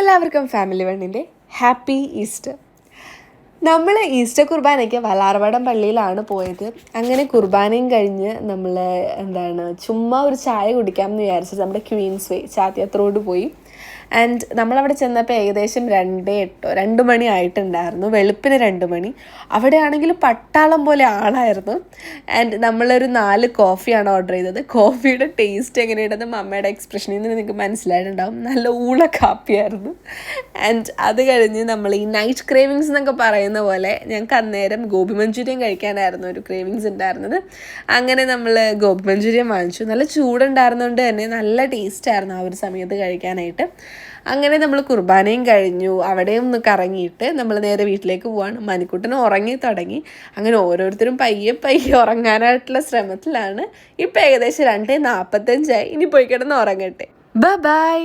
എല്ലാവർക്കും ഫാമിലി വണ്ണിൻ്റെ happy Easter. നമ്മൾ ഈസ്റ്റർ കുർബാനയ്ക്ക് വല്ലാർപാടം പള്ളിയിലാണ് പോയത്. അങ്ങനെ കുർബാനയും കഴിഞ്ഞ് നമ്മൾ ചുമ്മാ ഒരു ചായ കുടിക്കാമെന്ന് വിചാരിച്ചത് നമ്മുടെ ക്വീൻസ് വേ ചാത്തിയാത്ത് റോഡ് പോയി. ആൻഡ് നമ്മളവിടെ ചെന്നപ്പോൾ ഏകദേശം 2 മണി ആയിട്ടുണ്ടായിരുന്നു, വെളുപ്പിന് 2 മണി. അവിടെ ആണെങ്കിൽ പട്ടാളം പോലെ ആളായിരുന്നു. ആൻഡ് നമ്മളൊരു 4 കോഫിയാണ് ഓർഡർ ചെയ്തത്. കോഫിയുടെ ടേസ്റ്റ് എങ്ങനെയുണ്ടെന്ന് മമ്മയുടെ എക്സ്പ്രഷനിൽ നിന്ന് നിങ്ങൾക്ക് മനസ്സിലായിട്ടുണ്ടാവും. നല്ല ഊള കാപ്പിയായിരുന്നു. ആൻഡ് അത് കഴിഞ്ഞ് നമ്മൾ ഈ നൈറ്റ് ക്രേവിങ്സ് എന്നൊക്കെ പറയുന്ന പോലെ ഞങ്ങൾക്ക് അന്നേരം ഗോബി മഞ്ചൂരിയൻ കഴിക്കാനായിരുന്നു ഒരു ക്രേവിങ്സ് ഉണ്ടായിരുന്നത്. അങ്ങനെ നമ്മൾ ഗോബി മഞ്ചൂരിയൻ വാങ്ങിച്ചു. നല്ല ചൂടുണ്ടായിരുന്നതുകൊണ്ട് തന്നെ നല്ല ടേസ്റ്റായിരുന്നു ആ ഒരു സമയത്ത് കഴിക്കാനായിട്ട്. അങ്ങനെ നമ്മൾ കുർബാനയും കഴിഞ്ഞു, അവിടെയും ഒന്ന് കറങ്ങിയിട്ട് നമ്മൾ നേരെ വീട്ടിലേക്ക് പോവാണ്. മണിക്കുട്ടന് ഉറങ്ങി തുടങ്ങി. അങ്ങനെ ഓരോരുത്തരും പയ്യെ ഉറങ്ങാനായിട്ടുള്ള ശ്രമത്തിലാണ്. ഇപ്പം ഏകദേശം 2:45 ഇനി പോയി കിടന്ന് ഉറങ്ങട്ടെ. ബൈ.